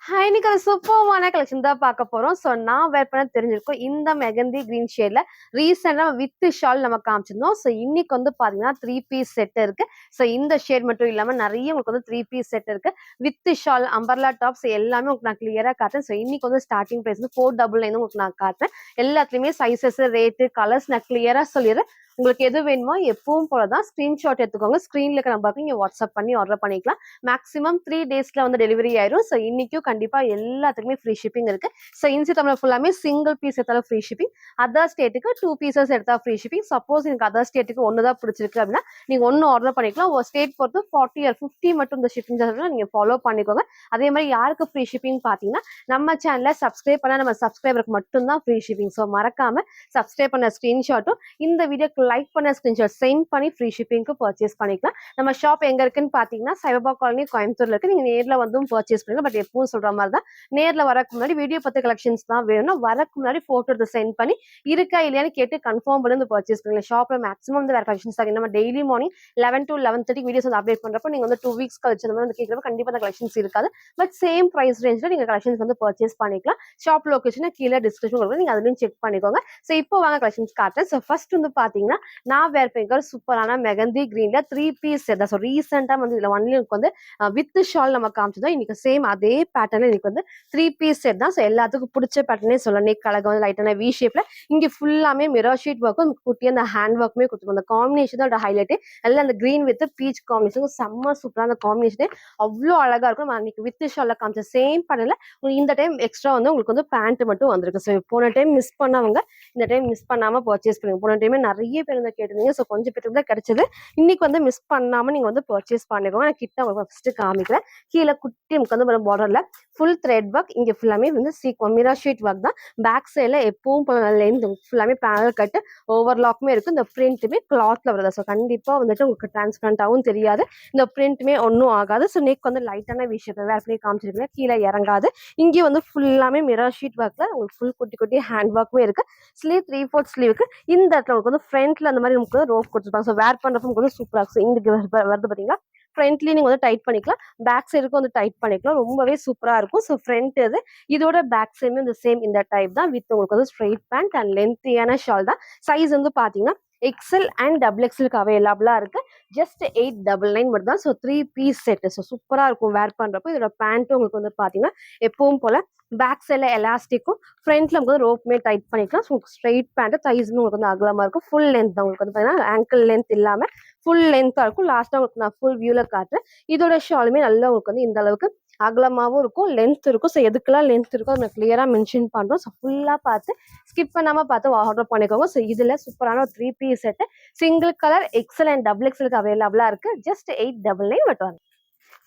Hi, இன்னைக்கு ஒரு சூப்பர்வான collection தான் பார்க்க போறோம். ஸோ நான் வேர் பண்ண தெரிஞ்சிருக்கும் இந்த மெகந்தி கிரீன் ஷேட்ல ரீசெண்டா வித் ஷால் நம்ம காமிச்சிருந்தோம். ஸோ இன்னைக்கு வந்து பாத்தீங்கன்னா 3 பீஸ் செட் இருக்கு. ஸோ இந்த ஷேட் மட்டும் இல்லாம நிறைய உங்களுக்கு வந்து 3 பீஸ் செட் இருக்கு. வித் ஷால், அம்பர்லா டாப்ஸ் எல்லாமே உங்களுக்கு நான் கிளியரா காட்டுறேன். ஸோ இன்னைக்கு வந்து ஸ்டார்டிங் பிரைஸ் வந்து 499 உங்களுக்கு நான் காட்டுறேன். எல்லாத்துலயுமே சைசஸ், ரேட்டு, கலர்ஸ் நான் கிளியரா சொல்லிடுறேன். உங்களுக்கு எது வேணுமோ எப்பவும் போலதான் ஸ்கிரீன்ஷாட் எடுத்துக்கோங்க. ஸ்கிரீன்ல இருக்கிற நம்பருக்கு நீங்க வாட்ஸ்அப் பண்ணி ஆர்டர் பண்ணிக்கலாம். மேக்ஸிமம் 3 டேஸ்ல வந்து டெலிவரி ஆயிரும். ஸோ இன்னைக்கும் கண்டிப்பா எல்லாத்துக்குமே ஃப்ரீ ஷிப்பிங் இருக்கு. ஸோ இன்சி தமிழ் ஃபுல்லாமே சிங்கிள் பீஸ் எடுத்தாலும் ஃப்ரீ ஷிப்பிங். அதர் ஸ்டேட்டுக்கு 2 பீசஸ் எடுத்தா ஃப்ரீ ஷிப்பிங். சப்போஸ் எனக்கு அதர் ஸ்டேட்டுக்கு ஒன்று தான் பிடிச்சிருக்கு அப்படின்னா நீங்க ஒன்று ஆர்டர் பண்ணிக்கலாம். ஒரு ஸ்டேட் பொறுத்து 40 or 50 மட்டும் இந்த ஷிப்பிங் நீங்க ஃபாலோ பண்ணிக்கோங்க. அதே மாதிரி யாருக்கு ஃப்ரீ ஷிப்பிங் பாத்தீங்கன்னா நம்ம சேனலை சப்ஸ்கிரைப் பண்ண நம்ம சப்ஸ்கிரைபருக்கு மட்டும் தான் ஃப்ரீ ஷிப்பிங். ஸோ மறக்காம சப்ஸ்கிரைப் பண்ண ஸ்கிரீன்ஷாட்டும் இந்த வீடியோக்கு லைக் பண்ண ஸ்கிரீன்ஷாட் சென்ட் பண்ணி ஃப்ரீ ஷிப்பிங்க்கு பர்ச்சேஸ் பண்ணிக்கலாம். நம்ம ஷாப் எங்க இருக்குன்னு பாத்தீங்கன்னா சைபா காலனி கோயம்புத்தூர்ல இருக்கு. நீங்க நேர்ல வந்து பர்ச்சேஸ் பண்ணிக்கலாம். பட் எப்பவும் சொல்ற மாதிரி தான் நேர்ல வரக்கு முன்னாடி வீடியோ பத்தி கலெக்ஷன்ஸ் தான் வேணும்னா வரக்கு முன்னாடி போட்டோ எடுத்து சென்ட் பண்ணி இருக்கா இல்லையான்னு கேட்டு கன்ஃபார்ம் பண்ணி வந்து பர்ச்சேஸ் பண்ணிக்கலாம். ஷாப்ல மேக்ஸிமம் வந்து வேற கலெக்ஷன்ஸ் தான். நம்ம டெய்லி மார்னிங் 11 to 11:30 வீடியோஸ் வந்து அப்டேட் பண்றப்போ நீங்க வந்து 2 வீக்ஸ் கழிச்சு அந்த மாதிரி வந்து கேட்கறப்ப கண்டிப்பா அந்த கலெக்ஷன்ஸ் இருக்காது. பட் சேம் பிரைஸ் ரேஞ்ச்ல நீங்க கலெக்ஷன்ஸ் வந்து பர்ச்சேஸ் பண்ணிக்கலாம். ஷாப் லொகேஷன் கீழே டிஸ்கிரிப்ஷன் நீங்க அதுலயும் செக் பண்ணிக்கோங்க. ஸோ இப்போ வாங்க கலெக்ஷன்ஸ் காட்டுறேன். ஸோ ஃபர்ஸ்ட் வந்து பாத்தீங்கன்னா நான் வேர் பண்ணிக்கிற சூப்பரான மெகந்தி கிரீன்ல 3 பீஸ் செட். ஸோ ரீசெண்டா வந்து இதுல ஒன்லி வந்து வித் ஷால் நம்ம காமிச்சோம். இன்னைக்கு சேம் அதே பேட்டர்ல இன்னைக்கு வந்து 3 பீஸ் செட் தான். ஸோ எல்லாத்துக்கும் பிடிச்ச பேட்டர்னே சொல்லலாம். நெக் அழகா வந்து லைட்டான வி ஷேப்ல இங்க ஃபுல்லாமே மிரர் ஷீட் ஒர்க்கும் குட்டி அந்த ஹேண்ட் ஒர்க்குமே கொடுத்துருக்கோம். அந்த காம்பினேஷன் தான் ஹைலைட். எல்லாம் அந்த கிரீன் வித் பீச் காம்பினேஷன் செம்ம சூப்பரா அந்த காம்பினேஷனே அவ்வளோ அழகா இருக்கும். நம்ம அன்னைக்கு வித் ஷால்ல காமிச்ச சேம் பேட்டர்ல இந்த டைம் எக்ஸ்ட்ரா வந்து உங்களுக்கு வந்து பேண்ட் மட்டும் வந்திருக்கு. ஸோ போன டைம் மிஸ் பண்ணவங்க இந்த டைம் மிஸ் பண்ணாம பர்ச்சேஸ் பண்ணுங்க. போன டைமே நிறைய பேர் வந்து கேட்டிருந்தீங்க. ஸோ கொஞ்சம் பேருக்கு தான் கிடைச்சது. இன்னைக்கு வந்து மிஸ் பண்ணாம நீங்க வந்து பர்ச்சேஸ் பண்ணிக்கோங்க. நான் கிட்ட உங்களுக்கு ஃபர்ஸ்ட் காமிக்கிறேன். கீழே குட்டி நமக்கு வந்து பார்டர்ல ஃபுல் த்ரெட் ஒர்க், இங்க ஃபுல்லாமே வந்து மிரர் ஷீட் ஒர்க் தான். பேக் சைட்ல எப்பவும் லென்த் ஃபுல்லாமே பேனல் கட்டு ஓவர்லாக்குமே இருக்கு. இந்த பிரிண்ட்டுமே கிளாத்ல வருது. ஸோ கண்டிப்பா வந்துட்டு உங்களுக்கு டிரான்ஸ்பரண்டாவும் தெரியாது. இந்த பிரிண்ட்டுமே ஒன்றும் ஆகாது. ஸோ நெக் வந்து லைட்டான விஷயத்தை வேற பண்ணி காமிச்சிருக்கீங்க. கீழே இறங்காது. இங்கே வந்து ஃபுல்லாமே மிரர் ஷீட் ஒர்க்ல உங்களுக்கு ஃபுல் குட்டி குட்டி ஹேண்ட் ஒர்க்குமே இருக்கு. ஸ்லீவ் 3/4 ஸ்லீவுக்கு இந்த இடத்துல உங்களுக்கு வந்து ஃப்ரண்ட்ல அந்த மாதிரி நமக்கு ரோப் கொடுத்துருப்பாங்க. ஸோ வேர் பண்றப்ப உங்களுக்கு வந்து சூப்பரா இருக்கும். இங்க வருது பாத்தீங்களா, ஃப்ரண்ட்லயும் நீங்க வந்து டைட் பண்ணிக்கலாம், பேக் சைடுக்கும் வந்து டைட் பண்ணிக்கலாம். ரொம்பவே சூப்பரா இருக்கும். ஸோ ஃப்ரண்ட் இது இதோட பேக் சைடுமே இந்த சேம் இந்த டைப் தான். வித் உங்களுக்கு வந்து ஸ்ட்ரெயிட் பேண்ட் அண்ட் லென்த்தியான ஷால் தான். சைஸ் வந்து பாத்தீங்கன்னா எக்ஸ்எல் அண்ட் டபுள் எக்ஸ்எலுக்கு அவைலபிளா இருக்கு. ஜஸ்ட் 899 மட்டும் தான். So 3 piece set. ஸோ சூப்பரா இருக்கும் வேர் பண்றப்போ. இதோட பேண்ட் உங்களுக்கு வந்து பாத்தீங்கன்னா எப்பவும் போல பேக் சைட்ல எலாஸ்டிக்கும் ஃப்ரண்ட்ல நமக்கு வந்து ரோப்மே டைட் பண்ணிக்கலாம். ஸோ ஸ்ட்ரெயிட் பேண்ட் சைஸுமே உங்களுக்கு வந்து அகலமா இருக்கும். ஃபுல் லென்த் தான் உங்களுக்கு வந்து பாத்தீங்கன்னா ஆங்கிள் லென்த் இல்லாம ஃபுல் லென்த்தா இருக்கும். லாஸ்டா உங்களுக்கு நான் ஃபுல் வியூல காட்டுறேன். இதோட ஷாலுமே நல்லா உங்களுக்கு வந்து இந்த அளவுக்கு அகலமாவும் இருக்கும், லென்த் இருக்கும். ஸோ எதுக்கெல்லாம் லென்த் இருக்கோ அதை கிளியரா மென்ஷன் பண்றோம். ஸோ ஃபுல்லா பார்த்து ஸ்கிப் பண்ணாம பார்த்து ஆர்டர் பண்ணிக்கோங்க. ஸோ இதுல சூப்பரான ஒரு 3 piece set single colour XL and double எக்ஸ்எலுக்கு அவைலபிளா இருக்கு. ஜஸ்ட் 899 மட்டும்.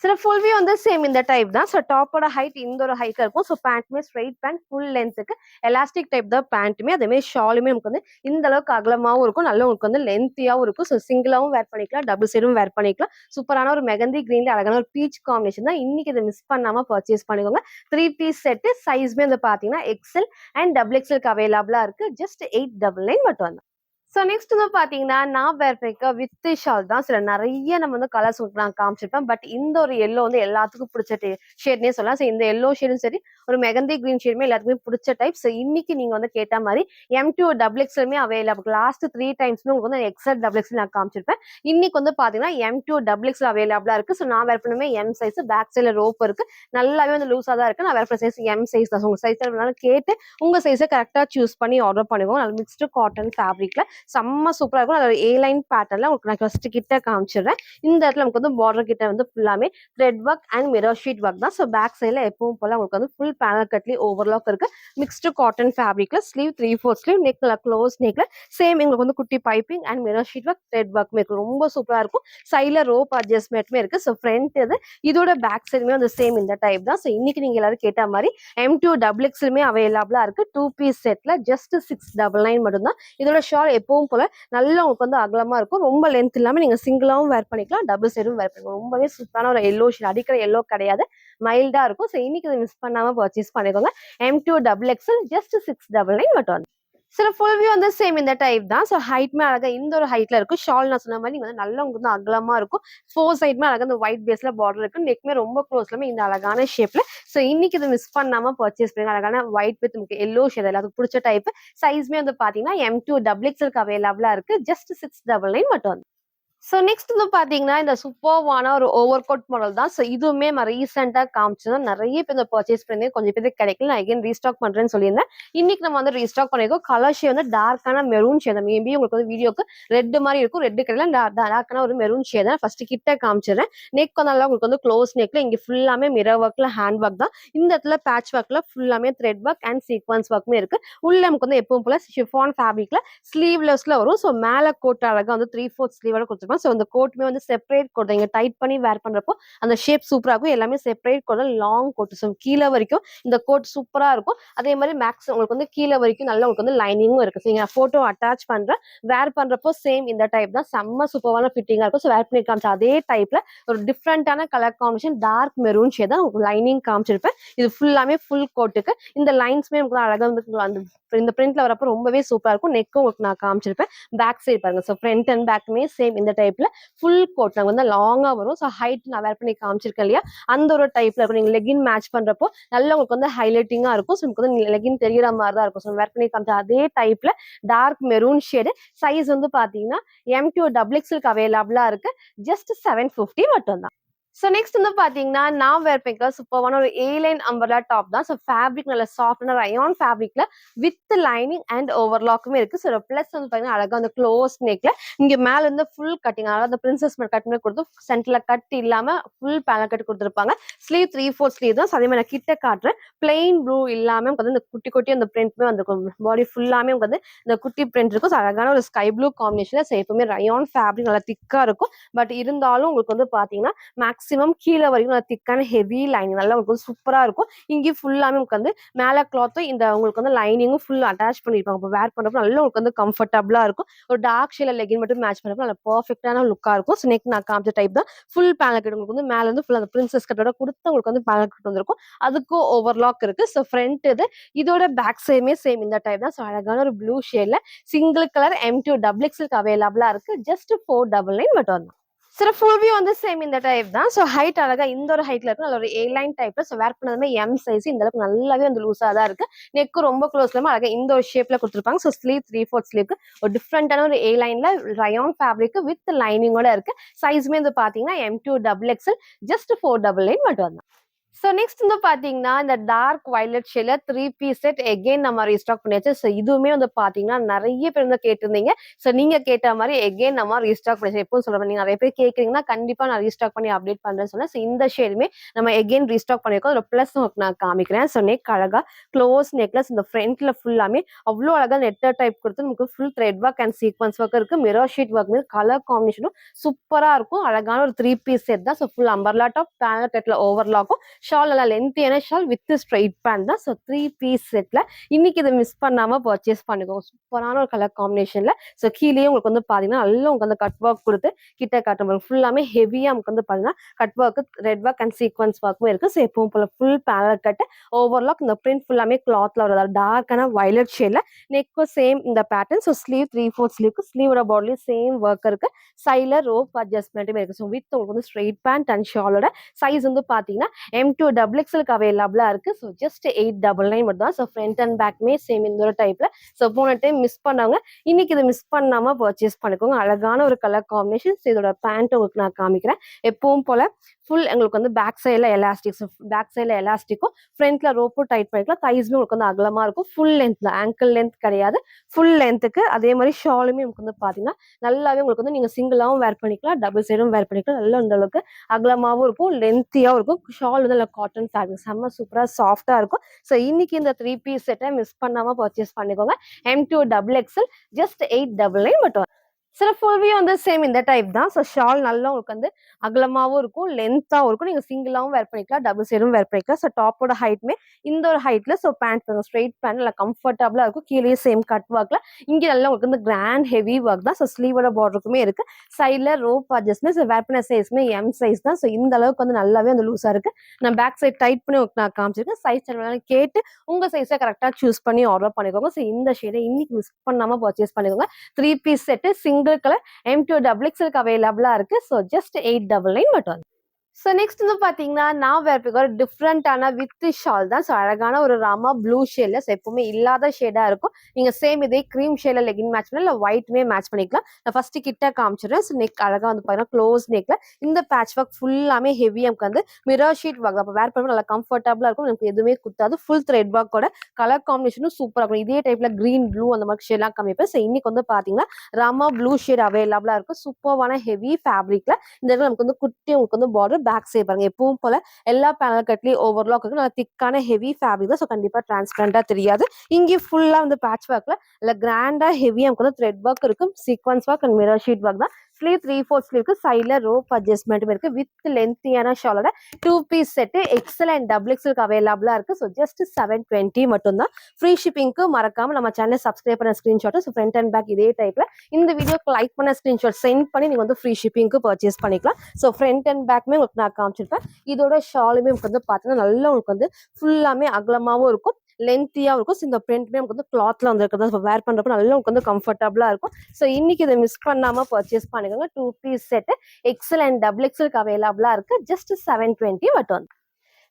சில ஃபுல் வியூ வந்து சேம் இந்த டைப் தான். ஸோ டாப்போட ஹைட் இந்த ஒரு ஹைட்ல இருக்கும். ஸோ பேண்ட்டுமே ஸ்ட்ரெயிட் பேண்ட் ஃபுல் லென்த்துக்கு எலாஸ்டிக் டைப் தான் பேண்ட்டுமே. அதேமாதிரி ஷாலுமே நமக்கு வந்து இந்த அளவுக்கு அகலமாவும் இருக்கும், நல்ல உங்களுக்கு வந்து லென்த்தியாவும் இருக்கும். ஸோ சிங்கிளாவும் வேர் பண்ணிக்கலாம், டபுள் சைடும் வேர் பண்ணிக்கலாம். சூப்பரான ஒரு மெகந்தி கிரீன்ல அழகான ஒரு பீச் காம்பினேஷன் தான். இன்னைக்கு இதை மிஸ் பண்ணாம பர்ச்சேஸ் பண்ணிக்கோங்க. 3 பீஸ் செட்டு சைஸ்மே வந்து பாத்தீங்கன்னா எக்ஸ்எல் அண்ட் டபுள் எக்ஸ்எலுக்கு அவைலபிளா இருக்கு. ஜஸ்ட் 899 மட்டும் தான். ஸோ நெக்ஸ்ட் வந்து பாத்தீங்கன்னா நான் வேர் பண்ணிக்க வித் ஷால் தான். சில நிறைய நம்ம வந்து கலர்ஸ் நான் காமிச்சிருப்பேன். பட் இந்த ஒரு எல்லோ வந்து எல்லாத்துக்கும் பிடிச்ச ஷேட்னே சொல்லலாம். ஸோ இந்த எல்லோ ஷேடும் சரி, ஒரு மெகந்தி கிரீன் ஷேடுமே எல்லாத்துக்குமே பிடிச்ச டைப். ஸோ இன்னைக்கு நீங்க வந்து கேட்ட மாதிரி M2 டபுள் எக்ஸ்எலுமே அவைலபிள். லாஸ்ட் 3 டைம்ஸ்மே உங்களுக்கு வந்து எக்ஸ்எல் டபுள் எக்ஸ்எல் நான் காமிச்சிருப்பேன். இன்னைக்கு வந்து பாத்தீங்கன்னா M2 டபுள் எக்ஸ்எல் அவைலபிளா இருக்கு. ஸோ நான் வேர் பண்ணுமே M சைஸ். பேக் சைட்ல ரோப் இருக்கு, நல்லாவே வந்து லூஸா தான் இருக்கு. நான் வேர் பண்ண சைஸ் M சைஸ் தான். உங்க சைஸ் கேட்டு உங்க சைஸை கரெக்டா சூஸ் பண்ணி ஆர்டர் பண்ணுவோம். நல்ல மிக்ஸ்டு காட்டன் ஃபேப்ரிக்ல செம்ம சூப்பரா இருக்கும். அதோட ஏ லைன் பேட்டர்ல உங்களுக்கு நான் ஃபர்ஸ்ட் கிட்ட காமிச்சிடுறேன். இந்த இடத்துல நமக்கு வந்து பார்டர் கிட்ட வந்து ஃபுல்லாமே thread work and mirror sheet work தான். ஸோ பேக் சைட்ல எப்பவும் போல உங்களுக்கு வந்து ஃபுல் பேனல் கட்லி ஓவர்லாக் இருக்கு. மிக்ஸ்டு காட்டன் ஃபேப்ரிக்ல ஸ்லீவ் 3/4 ஸ்லீவ், நெக்ல க்ளோஸ் நெக்ல சேம் உங்களுக்கு வந்து குட்டி piping and mirror sheet work thread ஒர்க்மே இருக்கு. ரொம்ப சூப்பரா இருக்கும். சைட்ல ரோப் அட்ஜஸ்ட்மெண்ட்மே இருக்கு. ஸோ ஃப்ரண்ட் இது இதோட பேக் சைடுமே வந்து சேம் இந்த டைப் தான். ஸோ இன்னைக்கு நீங்க எல்லாரும் கேட்ட மாதிரி M2 டபுள் எக்ஸ்எலுமே அவைலபிளா இருக்கு. 2 பீஸ் செட்ல ஜஸ்ட் 699 மட்டும் தான். இதோட ஷால் எப்பவும் போல நல்லா உங்களுக்கு வந்து அகலமா இருக்கும். ரொம்ப லென்த் இல்லாம நீங்க சிங்கிளாவும் வேர் பண்ணிக்கலாம், டபுள் சைடும் வேர் பண்ணிக்கலாம். ரொம்பவே சூப்பரான ஒரு எல்லோ ஷேட், அடிக்கிற எல்லோ கிடையாது, மைல்டா இருக்கும். ஸோ இன்னைக்கு இதை மிஸ் பண்ணாம பர்ச்சேஸ் பண்ணிக்கோங்க. M2 டபுள் எக்ஸ்எல் ஜஸ்ட் 699 மட்டும். சில ஃபுல் வியூ வந்து சேம் இந்த டைப் தான். ஸோ ஹைட்மே அழகா இந்த ஒரு ஹைட்ல இருக்கும். ஷால் நான் சொன்ன மாரி நீங்க வந்து நல்லா உங்களுக்கு வந்து அகலமா இருக்கும். 4 சைடுமே அழகா இந்த ஒயிட் பேஸ்ல பார்டர் இருக்கு. நெக்மே ரொம்ப க்ளோஸ்லமே இந்த அழகான ஷேப்ல. ஸோ இன்னைக்கு இத மிஸ் பண்ணாம பர்ச்சேஸ் பண்ணுங்க. அழகான ஒயிட் வித் உங்களுக்கு எல்லோ ஷேட் எல்லாத்துக்கும் பிடிச்ச டைப். சைஸ்மே வந்து பாத்தீங்கன்னா M2 டபுள் எக்ஸ்எல்க்கு அவைலபிளா இருக்கு. ஜஸ்ட் 699 மட்டும். ஸோ நெக்ஸ்ட் வந்து பார்த்தீங்கன்னா, இந்த சூப்பர்வான ஒரு ஓவர் கோட் மாடல் தான். ஸோ இதுவுமே நம்ம ரீசென்ட்டா காமிச்சது. நெறைய பேர் இத பர்ச்சேஸ் பண்ணி கொஞ்சம் பேருக்கு கிடைக்கல. நான் அகைன் ரீஸ்டாக் பண்றேன்னு சொல்லியிருந்தேன். இன்னைக்கு நம்ம வந்து ரீஸ்டாக் பண்ணியிருக்கோம். கலர் ஷேட் வந்து டார்க்கான மெரூன் ஷேட். மேபி உங்களுக்கு வந்து வீடியோக்கு ரெட் மாரி இருக்கும். ரெட் கிடையாது. டார்க்கான ஒரு மெரூன் ஷேட் தான். ஃபர்ஸ்ட் கிட்ட காமிச்சிடுறேன். நெக் வந்து நல்லா உங்களுக்கு வந்து க்ளோஸ் நெக்ல இங்க ஃபுல்லாமே மிரர் ஒர்க்ல ஹேண்ட் ஒர்க் தான். இந்த இடத்துல பேட்ச் ஒர்க்ல ஃபுல்லாமே த்ரெட் ஒர்க் அண்ட் சீக்வன்ஸ் ஒர்க்குமே இருக்கு. உள்ள நமக்கு வந்து எப்பவும் போல ஷிஃபான் ஃபேப்ரிக்ல ஸ்லீவ்லெஸ்ல வரும். ஸோ மேல கோட் அழகா வந்து 3/4 ஸ்லீவோட கொடுத்துருப்பாங்க. ஸோ இந்த கோட்டுமே வந்து செப்பரேட் கோட் தான். இங்க டைட் பண்ணி வேர் பண்றப்போ அந்த ஷேப் சூப்பரா இருக்கும். எல்லாமே separate code long coat. So கீழ வரைக்கும் இந்த கோட் சூப்பரா இருக்கும். அதே மாதிரி மேக்ஸ் உங்களுக்கு வந்து கீழ வரைக்கும் நல்லா உங்களுக்கு வந்து லைனிங்கும் இருக்கு. ஸோ நீங்க போட்டோ அட்டாச் பண்றேன். வேர் பண்றப்போ சேம் இந்த டைப் தான். செம்ம சூப்பரான ஃபிட்டிங்கா இருக்கும். ஸோ வேர் பண்ணி காமிச்ச அதே டைப்ல ஒரு டிஃப்ரெண்டான colour combination dark maroon shade தான் உங்களுக்கு லைனிங் காமிச்சிருப்பேன். இது ஃபுல்லாமே ஃபுல் கோட்டுக்கு இந்த லைன்ஸ்மே உங்களுக்கு அழகா வந்து அந்த இந்த பிரிண்ட்ல வரப்போ ரொம்பவே சூப்பரா இருக்கும். நெக்கும் உங்களுக்கு நான் காமிச்சிருப்பேன். பேக் சைடு பாருங்க. ஸோ ஃப்ரண்ட் அண்ட் பேக்குமே சேம் இந்த டைப்ல ஃபுல் கோட் நாங்க வந்து லாங்கா வரும். ஸோ ஹைட் நான் வேர் பண்ணி காமிச்சிருக்கேன் இல்லையா, அந்த ஒரு டைப்ல இருக்கும். நீங்க லெகின் மேட்ச் பண்றப்போ நல்லா உங்களுக்கு வந்து ஹைலைட்டிங்கா இருக்கும். ஸோ உங்களுக்கு வந்து லெகின் தெரியற மாதிரி தான் இருக்கும். ஸோ வேர் பண்ணி காமிச்ச அதே டைப்ல டார்க் மெரூன் ஷேடு. சைஸ் வந்து பாத்தீங்கன்னா M2 டபுள் எக்ஸ்எல்க்கு அவைலபிளா இருக்கு. ஜஸ்ட் 750 மட்டும் தான். ஸோ நெக்ஸ்ட் வந்து பாத்தீங்கன்னா, நான் வேர் பண்ணிக்க சூப்பரான ஒரு ஏலைன் அம்பர்லா டாப் தான். ஸோ ஃபேப்ரிக் நல்ல சாஃப்டான ரயான் ஃபேப்ரிக்ல வித் லைனிங் அண்ட் ஓவர்லாக்குமே இருக்கு. ஸோ பிளஸ் வந்து பாத்தீங்கன்னா அழகா அந்த க்ளோஸ் நெக்ல இங்க மேல இருந்து ஃபுல் கட்டிங் அதாவது அந்த பிரின்சஸ் கட் பண்ணி கொடுத்து சென்டர்ல கட் இல்லாம ஃபுல் பேனல் கட் கொடுத்துருப்பாங்க. ஸ்லீவ் 3/4 ஸ்லீவ் தான். அதே மாதிரி நான் கிட்ட காட்டுறேன். பிளெயின் ப்ளூ இல்லாம வந்து இந்த குட்டி குட்டி அந்த பிரிண்ட்மே வந்திருக்கும். பாடி ஃபுல்லாமே வந்து இந்த குட்டி பிரிண்ட் இருக்கும். ஸோ அழகான ஒரு ஸ்கை ப்ளூ காம்பினேஷன்ல எப்பவுமே ரயான் ஃபேப்ரிக் நல்லா திக்கா இருக்கும். பட் இருந்தாலும் உங்களுக்கு வந்து பாத்தீங்கன்னா மேக்ஸிமம் கீழ வரைக்கும் நல்லா திக்கான ஹெவி லைனிங் நல்லா உங்களுக்கு சூப்பரா இருக்கும். இங்கேயும் ஃபுல்லாமே உங்களுக்கு வந்து மேல கிளாத்தும் இந்த உங்களுக்கு வந்து லைனிங்கும் ஃபுல் அட்டாச் பண்ணிருப்பாங்க. இப்போ வேர் பண்றப்போ நல்லா உங்களுக்கு வந்து கம்ஃபர்டபுளா இருக்கும். ஒரு டார்க் ஷேட்ல லெகின் மட்டும் மேட்ச் பண்றப்போ நல்லா பெர்ஃபெக்டான லுக்கா இருக்கும். ஸோ நெக் நான் காமிச்ச டைப் தான். ஃபுல் பேனல் கட் உங்களுக்கு வந்து மேல இருந்து ஃபுல் அந்த பிரின்சஸ் கட்டோட கொடுத்து உங்களுக்கு வந்து பேனல் கட் வந்திருக்கும். அதுக்கும் ஓவர்லாக் இருக்கு. ஸோ ஃப்ரண்ட் இது இதோட பேக் சைடுமே சேம் இந்த டைப் தான். ஸோ அழகான ஒரு ப்ளூ ஷேட்ல சிங்கிள் கலர் M2 டபுள் எக்ஸ்எல்க்கு அவைலபிளா இருக்கு. ஜஸ்ட் 499 மட்டும் தான். சில ஃபுல் வியூ வந்து சேம் இந்த டைப் தான். ஸோ ஹைட் அழகா இந்த ஒரு ஹைட்ல இருக்கு. நல்ல ஒரு ஏ லைன் டைப்ல. ஸோ வேர் பண்ணதுமே M சைஸ் இந்த அளவுக்கு நல்லாவே வந்து லூஸா தான் இருக்கு. நெக்கு ரொம்ப க்ளோஸ்லமா அழகா இந்த ஒரு ஷேப்ல கொடுத்துருப்பாங்க. ஸோ ஸ்லீவ் 3/4 ஸ்லீவ்க்கு ஒரு டிஃப்ரெண்டான ஒரு ஏ லைன்ல ரயான் ஃபேப்ரிக் வித் லைனிங்கோட இருக்கு. சைஸ்மே வந்து பாத்தீங்கன்னா M2 டபுள் எக்ஸ்எல் ஜஸ்ட் 499 மட்டும் தான். ஸோ நெக்ஸ்ட் வந்து பாத்தீங்கன்னா இந்த டார்க் வயலட் ஷேட்ல 3 பீஸ் செட் எகைன் நம்ம ரீஸ்டாக் பண்ணியாச்சு. ஸோ இதுவுமே வந்து பாத்தீங்கன்னா நிறைய பேர் வந்து கேட்டிருந்தீங்க. ஸோ நீங்க கேட்ட மாதிரி எகைன் நம்ம ரீஸ்டாக் பண்ணியாச்சு. எப்பவும் சொல்றேன், நீங்க நிறைய பேர் கேட்குறீங்கன்னா கண்டிப்பா நான் ரீஸ்டாக் பண்ணி அப்டேட் பண்றேன்னு சொன்னேன். ஸோ இந்த ஷேடுமே நம்ம எகைன் ரீஸ்டாக் பண்ணிருக்கோம். ஒரு பிளஸ் உங்களுக்கு நான் காமிக்கிறேன். ஸோ நெக் அழகா க்ளோஸ் நெக்லஸ் இந்த ஃப்ரண்ட்ல ஃபுல்லாமே அவ்வளோ அழகா நெட்டர் டைப் கொடுத்து நமக்கு full thread work and sequence work இருக்கு. மிரர் ஷீட் ஒர்க் கலர் காம்பினேஷனும் சூப்பரா இருக்கும். அழகான ஒரு 3 பீஸ் செட் தான். So full umbrella top panel கட்ல ஓவர்லாக்கும் ஷால் நல்லா லென்த்தியான ஷால் வித் ஸ்ட்ரைட் பேண்ட் தான். ஸோ 3 பீஸ் செட்ல இன்னைக்கு இதை மிஸ் பண்ணாம பர்ச்சேஸ் பண்ணிக்கோங்க. சூப்பரான ஒரு கலர் காம்பினேஷன்ல. ஸோ கீழேயே உங்களுக்கு வந்து பாத்தீங்கன்னா நல்லா உங்களுக்கு வந்து கட் ஒர்க் கொடுத்து கிட்ட காட்டும் ஃபுல்லாமே ஹெவியா நமக்கு வந்து பாத்தீங்கன்னா கட் ஒர்க் ரெட் ஒர்க் அண்ட் சீக்வன்ஸ் ஒர்க்கும் இருக்கு. ஸோ எப்பவும் போல ஃபுல் பேனல் கட் ஓவர்லாக் இந்த பிரிண்ட் ஃபுல்லாமே கிளாத்ல ஒரு டார்க்கான வயலட் ஷேட்ல நெக்கும் சேம் இந்த பேட்டர்ன். ஸோ ஸ்லீவ் 3/4 ஸ்லீவ்க்கு ஸ்லீவோட பாடிலையும் சேம் ஒர்க் இருக்கு. சைட்ல ரோப் அட்ஜஸ்ட்மெண்ட்டுமே இருக்கு. ஸோ வித் உங்களுக்கு வந்து ஸ்ட்ரெயிட் பேண்ட் அண்ட் ஷாலோட சைஸ் வந்து பாத்தீங்கன்னா M2 டபுள் எக்ஸ்எல்க்கு அவைலபிளா இருக்கு. ஸோ ஜஸ்ட் 899 மட்டும் தான். ஸோ ஃப்ரண்ட் அண்ட் பேக்மே சேம் இந்த ஒரு டைப்ல. ஸோ போன டைம் மிஸ் பண்ணவங்க இன்னைக்கு இதை மிஸ் பண்ணாம பர்ச்சேஸ் பண்ணிக்கோங்க. அழகான ஒரு கலர் காம்பினேஷன். இதோட பேண்ட் உங்களுக்கு நான் காமிக்கிறேன். எப்பவும் போல ஃபுல் எங்களுக்கு வந்து பேக் சைட்ல எலாஸ்டிக். பேக் சைட்ல எலாஸ்டிக்கும் ஃப்ரண்ட்ல ரோப்பும் டைட் பண்ணிக்கலாம். தைஸ்மே உங்களுக்கு வந்து அகலமா இருக்கும். ஃபுல் லென்த்ல ஆங்கிள் லென்த் கிடையாது, ஃபுல் லென்த்துக்கு. அதே மாதிரி ஷாலுமே உங்களுக்கு வந்து பாத்தீங்கன்னா நல்லாவே உங்களுக்கு வந்து நீங்க சிங்கிளாவும் வேர் பண்ணிக்கலாம், டபுள் சைடும் வேர் பண்ணிக்கலாம். நல்லா இந்த அளவுக்கு அகலமாவும் இருக்கும், லென்த்தியாவும் இருக்கும். ஷால் வந்து நல்லா காட்டன் ஃபேப்ரிக் செம்ம சூப்பரா சாஃப்டா இருக்கும். ஸோ இன்னைக்கு இந்த 3 பீஸ் செட்டை மிஸ் பண்ணாம பர்ச்சேஸ் பண்ணிக்கோங்க. M2 டபுள் எக்ஸ்எல் ஜஸ்ட் 899 மட்டும். சில ஃபுல் வியூ வந்து சேம் இந்த டைப் தான். ஸோ ஷால் நல்லா உங்களுக்கு வந்து அகலமாவும் இருக்கும், லென்த்தாவும் இருக்கும். நீங்க சிங்கிளாவும் வேர் பண்ணிக்கலாம், டபுள் சைடும் வேர் பண்ணிக்கலாம். ஸோ டாப்போட ஹைட்டுமே இந்த ஒரு ஹைட்ல ஸோ பேண்ட் ஸ்ட்ரெயிட் பேண்ட் நல்லா கம்ஃபர்டபுளா இருக்கும். கீழேயே சேம் கட் ஒர்க்ல இங்க நல்லா உங்களுக்கு வந்து கிராண்ட் ஹெவி ஒர்க் தான். ஸோ ஸ்லீவோட பார்டருக்குமே இருக்கு. சைட்ல ரோப் அட்ஜஸ்ட்மெண்ட் வேர் பண்ண சைஸ்மே எம் சைஸ் தான். ஸோ இந்த அளவுக்கு வந்து நல்லாவே வந்து லூஸா இருக்கு. நான் பேக் சைட் டைட் பண்ணி உங்களுக்கு நான் காமிச்சிருக்கேன். சைஸ் கேட்டு உங்க சைஸை கரெக்டா சூஸ் பண்ணி ஆர்டர் பண்ணிக்கோங்க. ஸோ இந்த ஷேடை இன்னைக்கு மிஸ் பண்ணாம பர்ச்சேஸ் பண்ணிக்கோங்க. 3 piece set single colour M2 double XL அவைலபிளா இருக்கு. ஸோ ஜஸ்ட் 899 மட்டும். ஸோ நெக்ஸ்ட் வந்து பார்த்தீங்கன்னா நான் வேர் பண்ணுற ஒரு டிஃப்ரெண்டான வித் ஷால் தான். ஸோ அழகான ஒரு ராமா ப்ளூ ஷேட்ல எப்பவுமே இல்லாத ஷேடாக இருக்கும். நீங்கள் சேம் இதே க்ரீம் ஷேட்ல லெகின் மேட்ச் பண்ணலாம், இல்லை ஒயிட்டுமே மேட்ச் பண்ணிக்கலாம். நான் ஃபர்ஸ்ட் கிட்ட காமிச்சிடுறேன். ஸோ நெக் அழகாக வந்து பார்த்தீங்கன்னா க்ளோஸ் நெக்ல இந்த பேட்ச் ஒர்க் ஃபுல்லாமே ஹெவி நமக்கு வந்து மிரர் ஷீட் ஒர்க். அப்போ வேர் பண்ணும்போது நல்லா கம்ஃபர்டபுளாக இருக்கும், நமக்கு எதுவுமே குத்தாது. ஃபுல் த்ரெட் ஒர்க்கோட கலர் காம்பினேஷனும் சூப்பராக இருக்கும். இதே டைப்ல க்ரீன் ப்ளூ அந்த மாதிரி ஷேட்லாம் காமிப்பேன். ஸோ இன்னைக்கு வந்து பார்த்தீங்கன்னா ராமா ப்ளூ ஷேட் அவைலபிளாக இருக்கும். சூப்பரான ஹெவி ஃபேப்ரிக்ல இந்த இடத்துல நமக்கு வந்து குட்டி உங்களுக்கு வந்து பார்டர் பேக் சைடு பாருங்க. எப்பவும் போல எல்லா பேனல் கட்லயும் ஓவர்லாக் இருக்கு. நல்லா திக்கான ஹெவி ஃபேப்ரிக் தான். ஸோ கண்டிப்பா டிரான்ஸ்பரண்டா தெரியாது. இங்கே ஃபுல்லா வந்து பேட்ச் ஒர்க்ல இல்ல கிராண்டா ஹெவியா நமக்கு வந்து த்ரெட் ஒர்க் இருக்கும், sequence work and mirror sheet work தான். ஸ்லீவ் 3/4 ஸ்லீவ்க்கு சைட்ல ரோப் அட்ஜஸ்ட்மெண்ட்டும் இருக்கு. வித் லென்த்தியான ஷாலோட 2 piece set XL and double எக்ஸலுக்கு அவைலபிளா இருக்கு. ஸோ ஜஸ்ட் 720 மட்டும் தான். ஃப்ரீ ஷிப்பிங்க்கு மறக்காம நம்ம சேனல் சப்ஸ்கிரைப் பண்ண screenshot, so front and back இதே டைப்ல இந்த வீடியோக்கு லைக் பண்ண ஸ்கிரீன்ஷாட் சென்ட் பண்ணி நீங்க வந்து ஃப்ரீ ஷிப்பிங்க்கு பர்ச்சேஸ் பண்ணிக்கலாம். ஸோ ஃப்ரண்ட் அண்ட் பேக்மே உங்களுக்கு நான் காமிச்சிருப்பேன். இதோட ஷாலுமே உங்களுக்கு வந்து பார்த்தீங்கன்னா நல்லா உங்களுக்கு வந்து ஃபுல்லாமே அகலமாகவும் இருக்கும், லென்த்தியாகவும் இருக்கும். ஸோ இந்த பிரிண்ட்மே நமக்கு வந்து கிளாத்ல வந்து இருக்கிறதா வேர் பண்றப்ப நல்லா உங்களுக்கு வந்து கம்ஃபர்டபுளா இருக்கும். ஸோ இன்னைக்கு இதை மிஸ் பண்ணாம பர்ச்சேஸ் பண்ணிக்கோங்க. 2 piece set XL and double எக்ஸலுக்கு அவைலபிளா இருக்கு. ஜஸ்ட் 720 மட்டும்.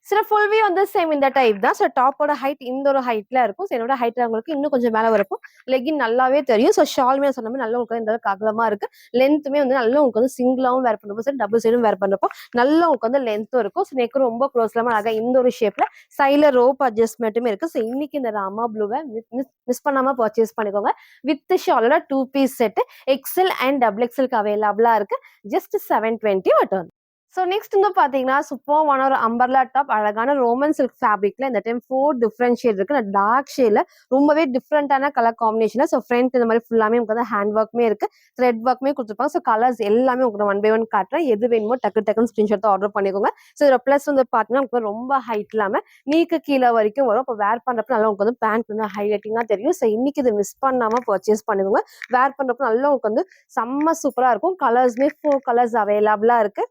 சில ஃபுல் வியூ வந்து சேம் இந்த டைப் தான். ஸோ டாப்போட ஹைட் இந்த ஒரு ஹைட்ல இருக்கும். ஸோ என்னோட ஹைட்ல உங்களுக்கு இன்னும் கொஞ்சம் மேலே வரப்போ லெகின் நல்லாவே தெரியும். ஸோ ஷால்மே சொன்ன மாதிரி நல்லா உங்களுக்கு இந்த அளவுக்கு அகலமா இருக்கு. லென்த்துமே வந்து நல்லா உங்களுக்கு வந்து சிங்கிளாவும் வேர் பண்ணுறப்போ சரி டபுள் சைடும் வேர் பண்ணுறப்போ நல்லா உங்களுக்கு வந்து லென்த்தும் இருக்கும். ஸோ நெக் ரொம்ப க்ளோஸ் இல்லாமல் அழகாக இந்த ஒரு ஷேப்ல சைடில் ரோப் அட்ஜஸ்ட்மெண்ட்டுமே இருக்கு. ஸோ இன்னைக்கு இந்த ராமா ப்ளூவை மிஸ் பண்ணாம பர்ச்சேஸ் பண்ணிக்கோங்க. வித் ஷாலோட 2 piece set XL and double எக்ஸலுக்கு அவைலபிளா இருக்கு. ஜஸ்ட் 720 மட்டும். ஸோ நெக்ஸ்ட் வந்து பார்த்தீங்கன்னா சூப்பரான ஒரு அம்பர்லா டாப் அழகான ரோமன் சில்க் ஃபேப்ரிக்ல இந்த டைம் 4 டிஃப்ரெண்ட் ஷேட் இருக்கு. டார்க் ஷேட்ல ரொம்பவே டிஃப்ரெண்டான கலர் காம்பினேஷன். ஸோ ஃப்ரண்ட் இந்த மாதிரி ஃபுல்லாமே உங்களுக்கு வந்து ஹேண்ட் ஒர்க்மே இருக்கு, த்ரெட் ஒர்க்மே கொடுத்துருப்பாங்க. ஸோ கலர்ஸ் எல்லாமே உங்களுக்கு 1 by 1 காட்டுறேன். எது வேணுமோ டக்குன்னு ஸ்கிரீன்ஷாட் ஆர்டர் பண்ணிக்கோங்க. ஸோ இதோட ப்ளஸ் வந்து பார்த்தீங்கன்னா உங்களுக்கு ரொம்ப ஹைட் இல்லாமல் நீக்கு கீழே வரைக்கும் வரும். இப்போ வேர் பண்ணுறப்ப நல்லா உங்களுக்கு வந்து பேண்ட் வந்து ஹைலைட்டிங்காக தெரியும். ஸோ இன்னைக்கு இதை மிஸ் பண்ணாமல் பர்ச்சேஸ் பண்ணிக்கோங்க. வேர் பண்ணுறப்ப நல்லா உங்களுக்கு வந்து செம்ம சூப்பராக இருக்கும். கலர்ஸ்மே 4 கலர்ஸ் அவைலபிளாக இருக்கு.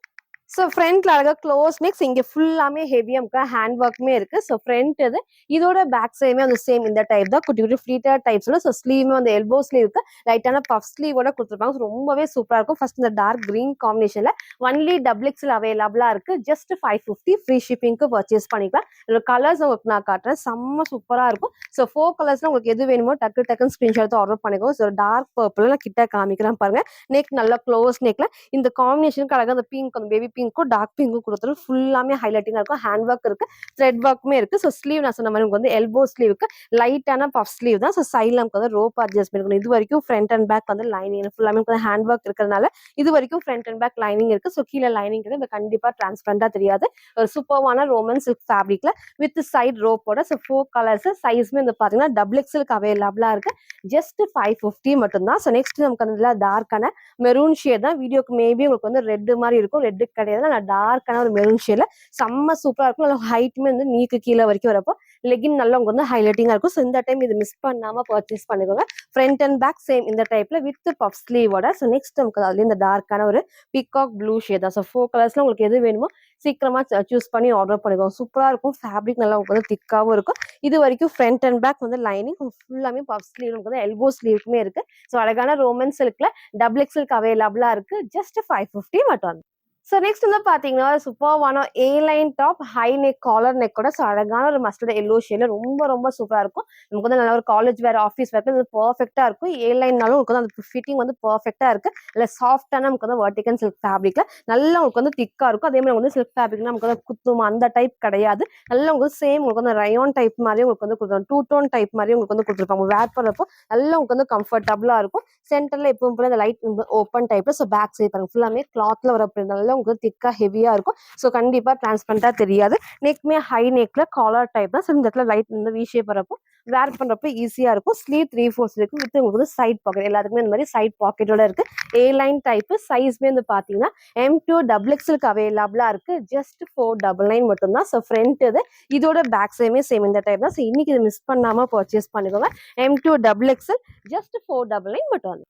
ஸோ ஃப்ரண்ட்ல அழகா க்ளோஸ் நெக்ஸ் இங்க ஃபுல்லாமே ஹெவியா நமக்கு ஹேண்ட் ஒர்க்குமே இருக்கு. ஸோ ஃப்ரண்ட் இது இதோட பேக் சைடுமே வந்து சேம் இந்த டைப் தான். குட்டி குட்டி ஃப்ளீட்டர் டைப்ஸ்ல. ஸோ ஸ்லீவ்மே வந்து எல்போ ஸ்லீவ்க்கு லைட்டான பஃப் ஸ்லீவோட கொடுத்துருப்பாங்க. ரொம்பவே சூப்பரா இருக்கும். ஃபர்ஸ்ட் இந்த டார்க் கிரீன் காம்பினேஷன்ல ஒன்லி டபுள் எக்ஸ்எல் அவைலபிளா இருக்கு. ஜஸ்ட் 550 ஃப்ரீ ஷிப்பிங்க்கு பர்ச்சேஸ் பண்ணிக்கலாம். இதோட கலர்ஸ் உங்களுக்கு நான் காட்டுறேன். செம்ம சூப்பரா இருக்கும். ஸோ 4 கலர்ஸ்ல உங்களுக்கு எது வேணுமோ டக்குன்னு ஸ்கிரீன்ஷாட் ஆர்டர் பண்ணிக்கோங்க. ஸோ டார்க் பர்பிள் நான் கிட்ட காமிக்கிறேன் பாருங்க. நெக் நல்லா க்ளோஸ் நெக்ல இந்த காம்பினேஷனுக்கு அழகாக அந்த பிங்க் அந்த பேபி பிங்க்கும் டார்க் பிங்க்கும் கொடுத்துரும். ஃபுல்லாமே ஹைலைட்டிங்கா இருக்கும். ஹேண்ட் ஒர்க் இருக்கு, த்ரெட் ஒர்க்குமே இருக்கு. ஸோ ஸ்லீவ் நான் சொன்ன மாதிரி உங்களுக்கு வந்து எல்போ ஸ்லீவுக்கு லைட்டான பஃப் ஸ்லீவ் தான். ஸோ சைட்ல நமக்கு வந்து ரோப் அட்ஜஸ்ட்மெண்ட் இருக்கணும். இது வரைக்கும் ஃப்ரண்ட் அண்ட் பேக் வந்து லைனிங் ஃபுல்லாமே வந்து ஹேண்ட் ஒர்க் இருக்கிறதுனால இது வரைக்கும் ஃப்ரண்ட் அண்ட் பேக் லைனிங் இருக்கு. ஸோ கீழே லைனிங் இருக்கு. கண்டிப்பா டிரான்ஸ்பரண்டா தெரியாது. ஒரு சூப்பர்வான ரோமன் சில்க் ஃபேப்ரிக்ல வித் சைட் ரோப்போட. ஸோ 4 கலர்ஸ் சைஸ்மே வந்து பாத்தீங்கன்னா டபுள் எக்ஸ்எலுக்கு அவைலபிளா இருக்கு. ஜஸ்ட் 550 மட்டும் தான். ஸோ நெக்ஸ்ட் நமக்கு வந்து டார்க்கான மெரூன் ஷேட் தான். வீடியோக்கு மேபி உங்களுக்கு வந்து ரெட் மாதிரி இருக்கும். ரெட் கிடையாது, நான் டார்க்கான ஒரு மெரூன் ஷேட்ல செம்ம சூப்பரா இருக்கும். நல்லா ஹைட்டுமே வந்து நீக்கு கீழே வரைக்கும் வரப்போ லெகின் நல்லா உங்களுக்கு வந்து ஹைலைட்டிங்கா இருக்கும். ஸோ இந்த டைம் இது மிஸ் பண்ணாம பர்ச்சேஸ் பண்ணிக்கோங்க. ஃப்ரண்ட் அண்ட் பேக் சேம் இந்த டைப்ல வித் பஃப் ஸ்லீவோட. ஸோ நெக்ஸ்ட் நமக்கு அதுல இந்த டார்க்கான ஒரு பிகாக் ப்ளூ ஷேட் தான். ஸோ 4 கலர்ஸ்ல உங்களுக்கு எது வேணுமோ சீக்கிரமா சூஸ் பண்ணி ஆர்டர் பண்ணிக்கோங்க. சூப்பரா இருக்கும். ஃபேப்ரிக் நல்லா உங்களுக்கு வந்து திக்காவும் இருக்கும். இது வரைக்கும் ஃப்ரண்ட் அண்ட் பேக் வந்து லைனிங் ஃபுல்லாமே பஃப் ஸ்லீவ் வந்து எல்போ ஸ்லீவுக்குமே இருக்கு. ஸோ அழகான ரோமன் சில்க்ல டபுள் எக்ஸ்எலுக்கு அவைலபிளா இருக்கு. ஜஸ்ட் 550 மட்டும். ஸோ நெக்ஸ்ட் வந்து பார்த்தீங்கன்னா சூப்பர்வான A line top high neck collar நெக்கோட. ஸோ அழகான ஒரு மஸ்டர்ட் எல்லோ ஷேட்ல ரொம்ப சூப்பராக இருக்கும். நமக்கு வந்து நல்ல ஒரு காலேஜ் வேர் ஆஃபீஸ் வேர்க்கு இது பர்ஃபெக்டாக இருக்கும். ஏ லைன்னாலும் உங்களுக்கு வந்து அந்த ஃபிட்டிங் வந்து பர்ஃபெக்டாக இருக்கு. இல்லை சாஃப்டான நமக்கு வந்து வர்டிகன் சில்க் ஃபேப்ரிக்ல நல்லா உங்களுக்கு வந்து திக்காக இருக்கும். அதே மாதிரி வந்து சில்க் ஃபேப்ரிக்னா நமக்கு வந்து குத்தும் அந்த டைப் கிடையாது. நல்லா உங்களுக்கு சேம் உங்களுக்கு வந்து ரயோன் டைப் மாதிரி உங்களுக்கு வந்து கொடுத்துருவாங்க. 2 டோன் டைப் மாதிரி உங்களுக்கு வந்து கொடுத்துருப்பாங்க. வேர் பண்ணுறப்போ நல்லா உங்களுக்கு வந்து கம்ஃபர்டபுளாக இருக்கும். சென்டர்ல எப்பவும் போல இந்த லைட் ஓப்பன் டைப்ல. ஸோ பேக் சைட் பாருங்க ஃபுல்லாமே கிளாத்ல வர நல்லா உங்களுக்கு திக்கா ஹெவியா இருக்கும். ஸோ கண்டிப்பா டிரான்ஸ்பரண்டா தெரியாது. நெக்மே ஹை நெக்ல காலர் டைப் தான். ஸோ இந்த இடத்துல லைட் இந்த வி ஷேப் வரப்போ வேர் பண்றப்ப ஈஸியா இருக்கும். ஸ்லீவ் 3/4 இருக்கும். வித் உங்களுக்கு சைட் பாக்கெட் எல்லாத்துக்குமே இந்த மாதிரி சைட் பாக்கெட்டோட இருக்கு. ஏ லைன் டைப் சைஸ்மே வந்து பாத்தீங்கன்னா M2 XXL அவைலபிளா இருக்கு. ஜஸ்ட் 499 மட்டும் தான். ஸோ ஃப்ரண்ட் இது இதோட பேக் சைடுமே சேம் இந்த டைப் தான். ஸோ இன்னைக்கு இதை மிஸ் பண்ணாம பர்ச்சேஸ் பண்ணிக்கோங்க. M2 XXL ஜஸ்ட் 499 மட்டும்.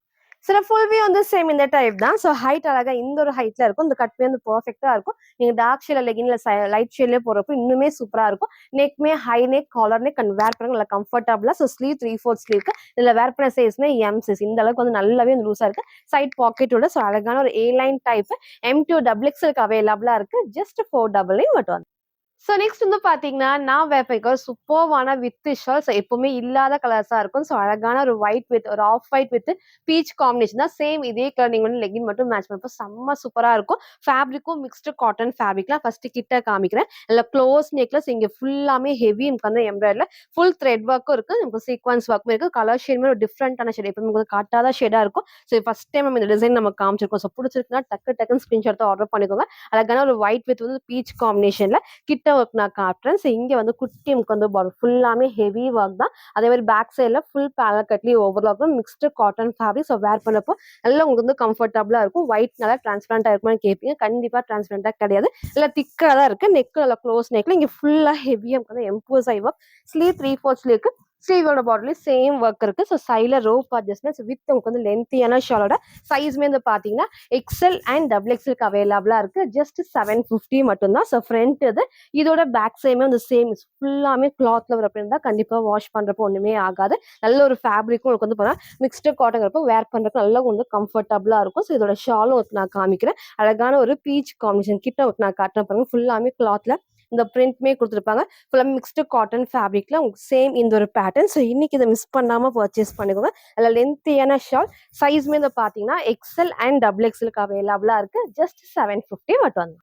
சில ஃபுல் வியூ வந்து சேம் இந்த டைப் தான். ஸோ ஹைட் அழகா இந்த ஒரு ஹைட்ல இருக்கும். இந்த கட் வந்து பெர்ஃபெக்ட்டா இருக்கும். நீங்க டார்க் ஷேட்ல லெகின்ல லைட் ஷேட்லயே போறப்போ இன்னுமே சூப்பரா இருக்கும். நெக்மே high neck collar neck and wear பண்ண நல்லா கம்ஃபர்டபுளா. ஸோ ஸ்லீவ் 3/4 ஸ்லீவ்க்கு இதுல வேர் பண்ண சைஸ்மே எம் சைஸ் இந்த அளவுக்கு வந்து நல்லாவே வந்து லூஸா இருக்கு. சைட் பாக்கெட்டோட ஸோ அழகான ஒரு ஏ லைன் டைப் M2 XXL அவைலபிளா இருக்கு. ஜஸ்ட் 499 மட்டும். ஸோ நெக்ஸ்ட் வந்து பார்த்தீங்கன்னா, நான் வேப்பைக்கு சூப்பர்வான வித் ஷால்ஸ் எப்பவுமே இல்லாத கலர்ஸா இருக்கும். ஸோ அழகான ஒரு ஒயிட் வித் ஒரு off white with peach combination தான். சேம் இதே கலர் நீங்க வந்து லெகின் மட்டும் மேட்ச் பண்ணப்போ செம்ம சூப்பரா இருக்கும். ஃபேப்ரிக்கும் மிக்ஸ்டு காட்டன் ஃபேப்ரிக்லாம் ஃபர்ஸ்ட் கிட்ட காமிக்கிறேன். இல்ல க்ளோஸ் நெக்லஸ் இங்க ஃபுல்லாமே ஹெவி எனக்கு வந்து எம்ப்ராய்டரில ஃபுல் த்ரெட் ஒர்க்கும் இருக்கு. நமக்கு சீக்வன்ஸ் ஒர்க்கும் இருக்கு. கலர் ஷேடுமே ஒரு டிஃப்ரெண்டான ஷேட் எப்பவுமே உங்களுக்கு காட்டாத ஷேடா இருக்கும். ஸோ ஃபர்ஸ்ட் டைம் நம்ம இந்த டிசைன் நம்ம காமிச்சிருக்கோம். ஸோ பிடிச்சிருக்குன்னா டக்குன்னு ஸ்கிரீன்ஷாட் ஆர்டர் பண்ணிக்கோங்க. அழகான ஒரு ஒயிட் வித் வந்து பீச் காம்பினேஷன்ல கிட்ட ஒர்க் நான் காட்டுறேன். ஸோ இங்க வந்து குட்டி நமக்கு வந்து ஃபுல்லாமே ஹெவி ஒர்க் தான். அதே மாதிரி பேக் சைட்ல ஃபுல் பேனல் கட்லி ஓவர்லாக்கும் mixed cotton fabric. So wear பண்ணப்போ நல்லா உங்களுக்கு வந்து கம்ஃபர்டபுளா இருக்கும். ஒயிட் நல்லா டிரான்ஸ்பரண்டா இருக்குமான்னு கேட்பீங்க. கண்டிப்பா டிரான்ஸ்பரண்டா கிடையாது. இல்ல திக்கா தான் இருக்கு. நெக் நல்லா க்ளோஸ் நெக்ல இங்க ஃபுல்லா ஹெவியா வந்து எம்போஸ் ஆகி ஒர்க். ஸ்லீவ் 3/4 ஸ்லீவ்க்கு ஸ்லீவோட பாடிலையும் சேம் ஒர்க் இருக்கு. ஸோ சைட்ல ரோப் அட்ஜஸ்ட்மெண்ட் வித் உங்களுக்கு வந்து லென்த்தியான ஷாலோட சைஸ்மே வந்து பாத்தீங்கன்னா எக்ஸ்எல் அண்ட் XXL அவைலபிளா இருக்கு. ஜஸ்ட் 750 மட்டும் தான். ஸோ ஃப்ரண்ட் இது இதோட பேக் சைடுமே வந்து சேம் ஃபுல்லாமே கிளாத்ல வரப்ப இருந்தா கண்டிப்பா வாஷ் பண்றப்போ ஒண்ணுமே ஆகாது. நல்ல ஒரு ஃபேப்ரிக்கும் உங்களுக்கு வந்து போனா மிக்ஸ்டு காட்டன்ங்கிறப்போ வேர் பண்றப்போ நல்லா வந்து கம்ஃபர்டபுளா இருக்கும். ஸோ இதோட ஷாலும் நான் காமிக்கிறேன். அழகான ஒரு பீச் காம்பினேஷன் கிட்ட நான் காட்டுறேன் பாருங்க. ஃபுல்லாமே கிளாத்ல இந்த பிரிண்ட்மே கொடுத்துருப்பாங்க. ஃபுல்லா மிக்ஸ்டு காட்டன் ஃபேப்ரிக்ல உங்களுக்கு சேம் இந்த ஒரு பேட்டர்ன். ஸோ இன்னைக்கு இதை மிஸ் பண்ணாம பர்ச்சேஸ் பண்ணிக்கோங்க. அதில் லென்த்தியான ஷால் சைஸ்மே வந்து பாத்தீங்கன்னா எக்ஸ்எல் அண்ட் XXL அவைலபிளா இருக்கு. ஜஸ்ட் 750 மட்டும்.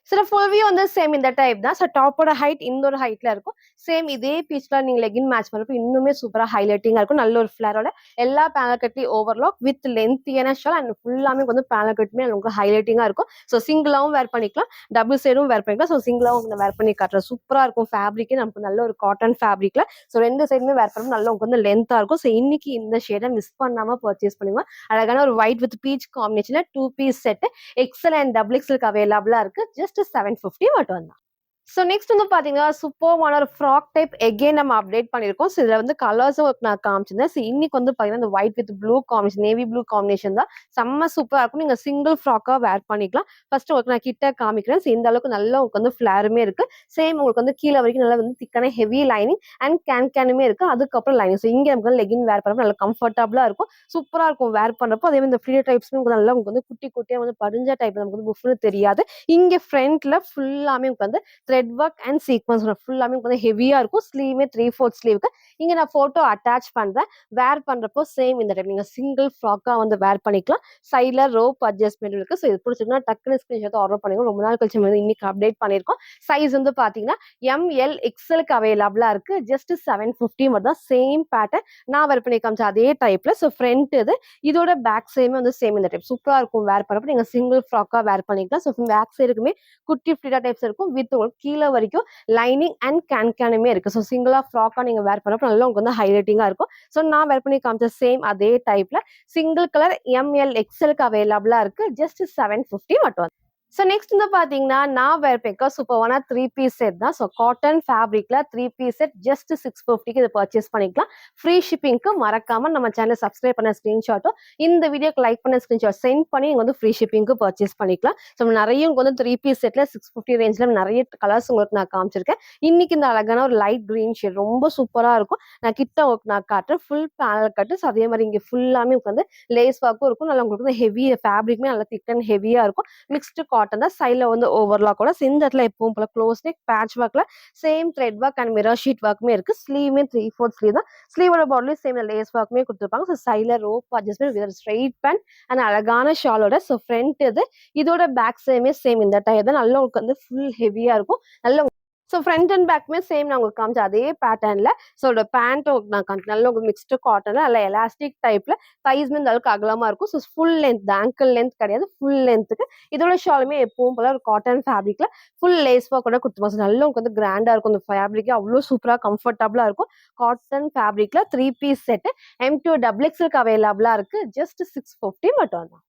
சில ஃபுல் வியூ வந்து சேம் இந்த டைப் தான். ஸோ டாப்போட ஹைட் இந்த ஒரு ஹைட்ல இருக்கும். சேம் இதே பீச்ல நீங்க லெகின் மேட்ச் பண்றப்போ இன்னுமே சூப்பரா ஹைலைட்டிங்கா இருக்கும். நல்ல ஒரு ஃபிளரோட எல்லா பேனல் கட்டி ஓவர்லாக் வித் லென்த்தியான ஷால் அண்ட் ஃபுல்லாமே வந்து பேனல் கட்டுமே உங்களுக்கு ஹைலைட்டிங்கா இருக்கும். ஸோ சிங்கிளாவும் வேர் பண்ணிக்கலாம், டபுள் சைடும் வேர் பண்ணிக்கலாம். ஸோ சிங்கிளாவும் வேர் பண்ணி காட்டுறேன். சூப்பரா இருக்கும். ஃபேப்ரிக்கே நமக்கு நல்ல ஒரு காட்டன் ஃபேப்ரிக்ல. ஸோ ரெண்டு சைடுமே வேர் பண்ணும் நல்லா உங்களுக்கு வந்து லென்த்தா இருக்கும். ஸோ இன்னைக்கு இந்த ஷேடை மிஸ் பண்ணாம பர்ச்சேஸ் பண்ணுங்க. அழகான ஒரு ஒயிட் வித் பீச் காம்பினேஷன்ல 2 piece set XL and XXL அவைலபிளா இருக்கு. ஜஸ்ட் 750 மட்டும் தான். ஸோ நெக்ஸ்ட் வந்து பாத்தீங்கன்னா சூப்பர்வான ஒரு ஃப்ராக் டைப் எகெயின் நம்ம அப்டேட் பண்ணிருக்கோம். ஸோ இதுல வந்து கலர்ஸும் நான் காமிச்சிருந்தேன். ஸோ இன்னைக்கு வந்து பாத்தீங்கன்னா இந்த white with blue combination navy blue combination தான் செம்ம சூப்பரா இருக்கும். நீங்க சிங்கிள் ஃப்ராக்கா வேர் பண்ணிக்கலாம். ஃபர்ஸ்ட் உங்களுக்கு நான் கிட்ட காமிக்கிறேன். ஸோ இந்த அளவுக்கு நல்லா உங்களுக்கு வந்து ஃபிளாருமே இருக்கு. சேம் உங்களுக்கு வந்து கீழே வரைக்கும் நல்லா வந்து திக்கான ஹெவி லைனிங் அண்ட் கேனுமே இருக்கு. அதுக்கப்புறம் லைனிங். ஸோ இங்க நமக்கு லெகின் வேர் பண்ணுறப்ப நல்லா கம்ஃபர்டபுளா இருக்கும். சூப்பரா இருக்கும் வேர் பண்றப்போ. அதே மாதிரி இந்த ஃப்ரீ டைப்ஸ்மே நல்லா உங்களுக்கு வந்து குட்டி குட்டியா வந்து படிஞ்ச டைப் நமக்கு வந்து புஃப்னு தெரியாது. இங்க ஃப்ரண்ட்ல ஃபுல்லாமே உங்களுக்கு வந்து த்ரெட் ஒர்க் அண்ட் சீக்வன்ஸ் ஃபுல்லாமே வந்து ஹெவியா இருக்கும். ஸ்லீவ்மே 3/4 ஸ்லீவ்க்கு இங்க நான் போட்டோ அட்டாச் பண்றேன். வேர் பண்றப்போ சேம் இந்த டைப் நீங்க சிங்கிள் ஃப்ராக்கா வந்து வேர் பண்ணிக்கலாம். சைட்ல ரோப் அட்ஜஸ்ட்மெண்ட் இருக்கு. ஸோ இது பிடிச்சிருக்குன்னா டக்குனு ஸ்கிரீன்ஷாட் ஆர்டர் பண்ணிக்கோங்க. ரொம்ப நாள் கழிச்சு வந்து இன்னைக்கு அப்டேட் பண்ணிருக்கோம். சைஸ் வந்து பாத்தீங்கன்னா ML XL அவைலபிளா இருக்கு. ஜஸ்ட் 750 மட்டும் தான். சேம் பேட்டர்ன் நான் வேர் பண்ணி காமிச்ச அதே டைப்ல. ஸோ ஃப்ரண்ட் இது இதோட பேக் சைடுமே வந்து சேம் இந்த டைப் சூப்பரா இருக்கும். வேர் பண்றப்போ நீங்க சிங்கிள் ஃப்ராக்கா வேர் பண்ணிக்கலாம். ஸோ பேக் சைடுக்குமே குட்டி ஃபிளா டைப்ஸ் இருக்கும். வித் கீழே வரைக்கும் லைனிங் அண்ட் கேனுமே இருக்கு. ஸோ சிங்கிளா ஃப்ராக்கா நீங்க வேர் பண்றப்ப நல்லா உங்களுக்கு வந்து ஹைலைட்டிங்கா இருக்கும். ஸோ நான் வேர் பண்ணி காமிச்ச சேம் அதே டைப்ல சிங்கிள் கலர் ML XL அவைலபிளா இருக்கு. ஜஸ்ட் 750 மட்டும். ஸோ நெக்ஸ்ட் வந்து பாத்தீங்கன்னா நான் வேர் பண்ணிக்க சூப்பரான 3 பீஸ் செட் தான். ஸோ காட்டன் ஃபேப்ரிக்ல 3 பீஸ் செட் ஜஸ்ட் 650க்கு இதை பர்ச்சேஸ் பண்ணிக்கலாம். ஃப்ரீ ஷிப்பிங்க்கு மறக்காம நம்ம சேனல் சப்ஸ்கிரைப் பண்ண ஸ்கிரீன்ஷாட்டும் இந்த வீடியோக்கு லைக் பண்ண ஸ்கிரீன்ஷாட் சென்ட் பண்ணி நீங்க வந்து ஃப்ரீ ஷிப்பிங்க்கு பர்ச்சேஸ் பண்ணிக்கலாம். ஸோ நிறைய உங்களுக்கு வந்து 3 பீஸ் செட்ல 650 ரேஞ்ச்ல நிறைய கலர்ஸ் உங்களுக்கு நான் காமிச்சிருக்கேன். இன்னைக்கு இந்த அழகான ஒரு லைட் கிரீன் ஷேட் ரொம்ப சூப்பரா இருக்கும். நான் கிட்ட உங்களுக்கு நான் காட்டுறேன். ஃபுல் பேனல் கட்டு. ஸோ அதே மாதிரி இங்க ஃபுல்லாமே வந்து லேஸ் ஒர்க்கும் இருக்கும். நல்லா உங்களுக்கு வந்து ஹெவி ஃபேப்ரிக்மே நல்லா திக் அண்ட் ஹெவியா இருக்கும். மிக்ஸ்டு காட்டன் தான். சைட்ல வந்து ஓவர்லாக்கோட இந்த இடத்துல எப்பவும் போல க்ளோஸ் நெக் பேட்ச் ஒர்க்ல same thread work and mirror sheet ஒர்க்குமே இருக்கு. ஸ்லீவ்மே 3/4 ஸ்லீவ் தான். ஸ்லீவோட பாடிலையும் சேம் லேஸ் ஒர்க்குமே கொடுத்துருப்பாங்க. ஸோ சைட்ல rope adjustment with straight pant and அழகான ஷாலோட. ஸோ ஃப்ரண்ட் இது இதோட பேக் சைடுமே சேம் இந்த டைப் தான். நல்லா உங்களுக்கு வந்து ஃபுல் ஹெவியா இருக்கும். நல்ல ஸோ ஃப்ரண்ட் அண்ட் பேக்குமே சேம் நான் உங்களுக்கு காமிச்ச அதே பேட்டர்ன்ல. ஸோ பேண்ட் நான் காமிச்சேன். நல்ல உங்களுக்கு மிக்ஸ்டு காட்டன்ல நல்ல எலாஸ்டிக் டைப்ல சைஸ்மே இந்த அளவுக்கு அகலமா இருக்கும். So full length angle length கிடையாது, ஃபுல் லென்த்துக்கு. இதோட ஷாலுமே எப்பவும் போல ஒரு காட்டன் ஃபேப்ரிக்ல ஃபுல் லேஸ் ஒர்க் கூட கொடுத்துருப்பாங்க. நல்ல உங்களுக்கு வந்து கிராண்டா இருக்கும். இந்த ஃபேப்ரிக் அவ்வளோ சூப்பரா கம்ஃபர்டபுளா இருக்கும். காட்டன் ஃபேப்ரிக்ல 3 பீஸ் செட் M2 டபுள் எக்ஸ்எல்க்கு அவைலபிளா இருக்கு. ஜஸ்ட் 650 மட்டும் தான்.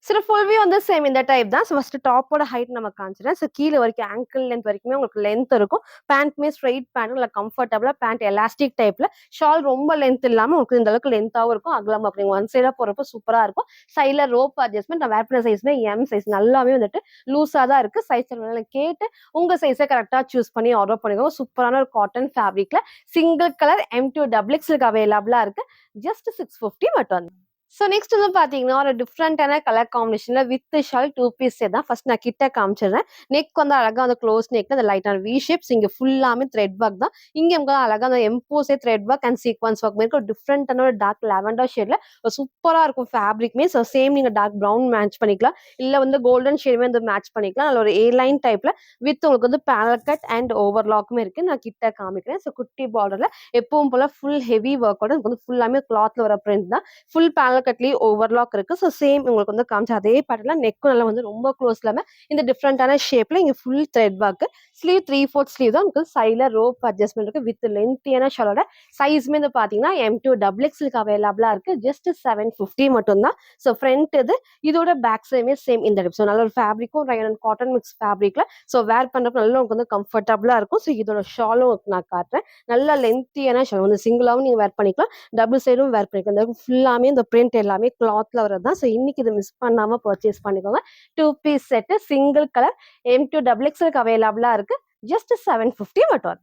சில ஃபுல் வியூ வந்து சேம் இந்த டைப் தான். ஸோ ஃபர்ஸ்ட் டாப்போட ஹைட் நம்ம காமிச்சிடுறேன். ஸோ கீழ வரைக்கும் ஆங்கிள் லென்த் வரைக்குமே உங்களுக்கு லென்த் இருக்கும். பேண்ட்மே ஸ்ட்ரெயிட் பேண்ட் நல்லா கம்ஃபர்டபுளா பேண்ட் எலாஸ்டிக் டைப்ல. ஷால் ரொம்ப லென்த் இல்லாம உங்களுக்கு இந்த அளவுக்கு லென்த்தாவும் இருக்கும், அகலமா இருக்கும். நீங்க ஒன் சைடா போறப்போ சூப்பரா இருக்கும். சைட்ல ரோப் அட்ஜஸ்ட்மெண்ட் நான் வேர் பண்ண சைஸ்மே எம் சைஸ் நல்லாவே வந்துட்டு லூஸா தான் இருக்கு. சைஸ் கேட்டு உங்க சைஸை கரெக்டா சூஸ் பண்ணி ஆர்டர் பண்ணிக்கோங்க. சூப்பரான ஒரு காட்டன் ஃபேப்ரிக்ல சிங்கிள் கலர் M2 டபுள் எக்ஸ்எல்க்கு அவைலபிளா இருக்கு. ஜஸ்ட் 650 மட்டும். ஸோ நெக்ஸ்ட் வந்து பார்த்தீங்கன்னா, ஒரு டிஃப்ரெண்டான கலர் காம்பினேஷன்ல வித் ஷால் 2 பீஸ் செட் தான். ஃபர்ஸ்ட் நான் கிட்ட காமிச்சிடுறேன். நெக் வந்து அழகா அந்த க்ளோஸ் நெக்ல அந்த லைட்டான வி ஷேப்ஸ் இங்க ஃபுல்லாமே த்ரெட் ஒர்க் தான். இங்க அழகா அந்த எம்போஸே thread work and sequence work மாதிரி ஒரு டிஃப்ரெண்டான ஒரு டார்க் லாவெண்டர் ஷேட்ல ஒரு சூப்பரா இருக்கும் ஃபேப்ரிக்மே. ஸோ சேம் நீங்க டார்க் ப்ரௌன் மேட்ச் பண்ணிக்கலாம். இல்ல வந்து கோல்டன் ஷேடுமே வந்து மேட்ச் பண்ணிக்கலாம். அதில் ஒரு ஏ லைன் டைப்ல வித் உங்களுக்கு வந்து பேனல் கட் அண்ட் ஓவர்லாக்குமே இருக்கு. நான் கிட்ட காமிக்கிறேன். ஸோ குட்டி பார்டர்ல எப்பவும் போல ஃபுல் ஹெவி ஒர்க்கோட வந்து ஃபுல்லாமே கிளாத்ல வர பிரிண்ட் தான். ஃபுல் பேனல் கட்லயே ஓவர்லாக் இருக்கு. ஸோ சேம் உங்களுக்கு வந்து காமிச்ச அதே பேட்டர்ல நெக்கும் நல்லா வந்து ரொம்ப க்ளோஸ் இல்லாம இந்த டிஃப்ரெண்டான ஷேப்ல இங்க full thread work. Sleeve 3/4 sleeve தான் உங்களுக்கு. சைட்ல ரோப் அட்ஜஸ்ட்மெண்ட் இருக்கு வித் லென்த்தியான ஷாலோட. சைஸ்மே வந்து பாத்தீங்கன்னா M2 டபுள் எக்ஸ்எல்க்கு அவைலபிளா இருக்கு. ஜஸ்ட் 750 மட்டும் தான். ஸோ ஃப்ரண்ட் இதோட பேக் சைடுமே சேம் இந்த டைப். ஸோ நல்ல ஒரு ஃபேப்ரிக்கும் rayon cotton mix ஃபேப்ரிக்ல. So where பண்றப்ப நல்லா உங்களுக்கு வந்து கம்ஃபர்டபுளா இருக்கும். ஸோ இதோட ஷாலும் நான் காட்டுறேன். நல்ல லென்த்தியான ஷால் வந்து சிங்கிளாவும் நீங்க வேர் பண்ணிக்கலாம், டபுள் சைடும் வேர் பண்ணிக்கலாம். இந்த ஃபுல்லாமே இந்த பிரிண்ட் எல்லாமே கிளாத்ல வரது தான். ஸோ இன்னைக்கு இதை மிஸ் பண்ணாம பர்ச்சேஸ் பண்ணிக்கோங்க. 2 piece set single colour M2 double எக்ஸ்எல்க்கு அவைலபிளா இருக்கு. ஜஸ்ட் 750 மட்டும்.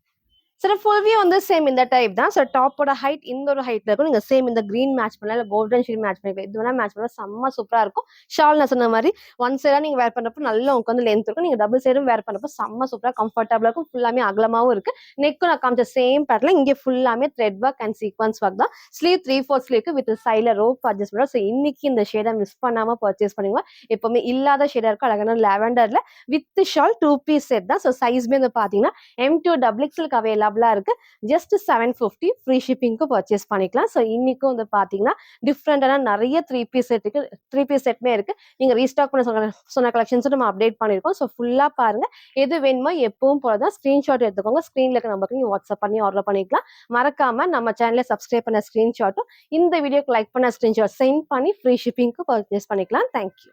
சார் ஃபுல் வியூ வந்து சேம் இந்த டைப் தான். ஸோ டாப்போட ஹைட் இந்த ஒரு ஹைட்ல இருக்கும். நீங்க சேம் இந்த கிரீன் மேட்ச் பண்ணலாம், இல்லை கோல்டன் ஷீட் மேட்ச் பண்ணிக்கலாம். இது வேணா மேட்ச் பண்ணலாம், செம்ம சூப்பரா இருக்கும். ஷால் நான் சொன்ன மாதிரி ஒன் சைடா நீங்க வேர் பண்றப்போ நல்லா உங்களுக்கு வந்து லென்த் இருக்கும். நீங்க டபுள் சைடும் வேர் பண்றப்போ செம்ம சூப்பரா கம்ஃபர்டபுளா இருக்கும். ஃபுல்லாமே அகலமாவும் இருக்கு. நெக்கும் நான் காமிச்ச சேம் பேட்டர்ல இங்கே ஃபுல்லாமே thread work and sequence work தான். ஸ்லீவ் 3/4 ஸ்லீவ்க்கு வித் சைட்ல ரோப் அட்ஜஸ்ட் பண்ணுவோம். ஸோ இன்னைக்கு இந்த ஷேடை மிஸ் பண்ணாம பர்ச்சேஸ் பண்ணுங்க. எப்பவுமே இல்லாத ஷேடா இருக்கும். அழகான லாவெண்டர்ல வித் ஷால் 2 பீஸ் செட் தான். ஸோ சைஸ்மே வந்து பாத்தீங்கன்னா M2 டபுள் எக்ஸ்எல்க்கு அவைலபிளா இருக்கு. ஜஸ்ட் 750 ஃப்ரீ ஷிப்பிங்க்கு பர்ச்சேஸ் பண்ணிக்கலாம். ஸோ இன்னைக்கும் வந்து பாத்தீங்கன்னா டிஃப்ரெண்டான நிறைய 3 பீஸ் செட்டுக்கு 3 பீஸ் செட்மே இருக்கு. நீங்க ரீஸ்டாக் பண்ண சொன்ன கலெக்ஷன்ஸ் நம்ம அப்டேட் பண்ணிருக்கோம். ஸோ ஃபுல்லா பாருங்க. எது வேணுமோ எப்பவும் போலதான் ஸ்கிரீன்ஷாட் எடுத்துக்கோங்க. ஸ்கிரீன்ல இருக்க நம்பருக்கு நீங்க வாட்ஸ்அப் பண்ணி ஆர்டர் பண்ணிக்கலாம். மறக்காம நம்ம சேனலை சப்ஸ்கிரைப் பண்ண ஸ்கிரீன்ஷாட்டும் இந்த வீடியோக்கு லைக் பண்ண ஸ்கிரீன்ஷாட் சென்ட் பண்ணி ஃப்ரீ ஷிப்பிங்க்கு பர்ச்சேஸ் பண்ணிக்கலாம். தேங்க்யூ.